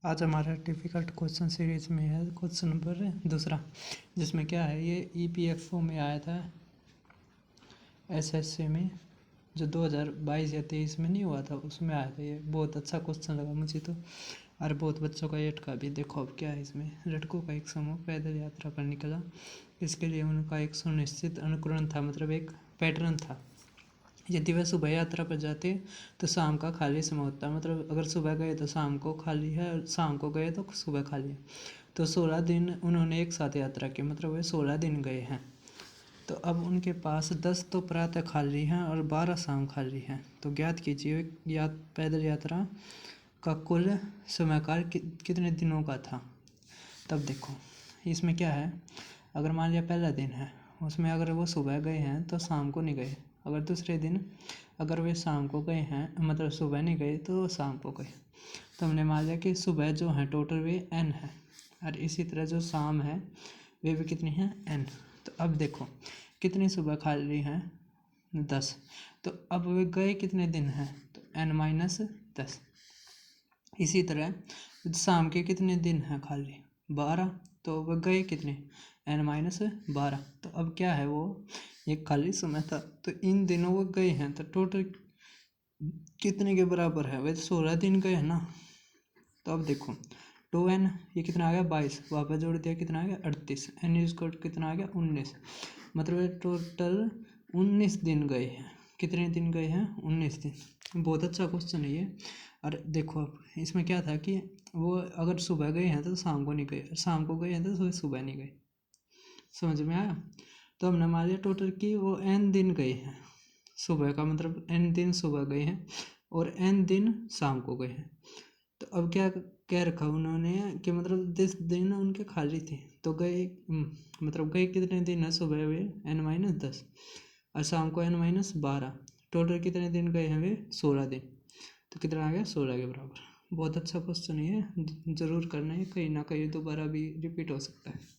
आज हमारा difficult question series में है क्वेश्चन नंबर दूसरा, जिसमें क्या है, ये ईपीएफओ में आया था एसएससी में, जो 2022 या 23 में नहीं हुआ था, उसमें आया था। ये बहुत अच्छा क्वेश्चन लगा मुझे तो, और बहुत बच्चों का एट का भी। देखो अब क्या है इसमें, लड़कों का एक समूह पैदल यात्रा पर निकला। इसके लिए उनका एक सुनिश्चित अनुकरण था, मतलब एक पैटर्न था। यदि वह सुबह यात्रा पर जाते तो शाम का खाली समय होता, मतलब अगर सुबह गए तो शाम को खाली है, और शाम को गए तो सुबह खाली है। तो 16 दिन उन्होंने एक साथ यात्रा की, मतलब वे 16 दिन गए हैं। तो अब उनके पास 10 तो प्रातः खाली हैं और 12 शाम खाली हैं। तो ज्ञात कीजिए पैदल यात्रा का कुल समयकाल कितने दिनों का था। तब देखो इसमें क्या है, अगर मान लिया पहला दिन है, उसमें अगर वो सुबह गए हैं तो शाम को नहीं गए। अगर दूसरे दिन अगर वे शाम को गए हैं, मतलब सुबह नहीं गए तो शाम को गए। तो हमने मान लिया कि सुबह जो है टोटल वे n है, और इसी तरह जो शाम है वे भी कितनी हैं, n। तो अब देखो कितनी सुबह खाली हैं, 10। तो अब वे गए कितने दिन हैं, तो n-10। इसी तरह शाम के कितने दिन हैं खाली, 12। तो वह गए कितने, n-12। तो अब क्या है, वो एक खाली समय था, तो इन दिनों वो गए हैं, तो टोटल कितने के बराबर है, वह 16 दिन गए हैं ना। तो अब देखो 2n, ये कितना आ गया 22, वापस जोड़ दिया कितना आ गया 38, n कितना आ गया 19, मतलब टोटल 19 दिन गए हैं। कितने दिन गए हैं, 19 दिन। बहुत अच्छा क्वेश्चन है ये। और देखो अब इसमें क्या था कि वो अगर सुबह गए हैं तो शाम को नहीं गए, शाम को गए हैं तो सुबह नहीं गए। समझ में आया। तो हमने मान लिया टोटल कि वो n दिन गए हैं, सुबह का मतलब n दिन सुबह गए हैं और n दिन शाम को गए हैं। तो अब क्या कह रखा उन्होंने कि मतलब 10 दिन उनके खाली थे, तो गए मतलब गए कितने दिन है, सुबह वे n-10 और शाम को n-12। टोटल कितने दिन गए हैं, वे 16 दिन। तो कितना आ गया, 16 के बराबर। बहुत अच्छा क्वेश्चन है ये, ज़रूर करना है, कहीं ना कहीं दोबारा भी रिपीट हो सकता है।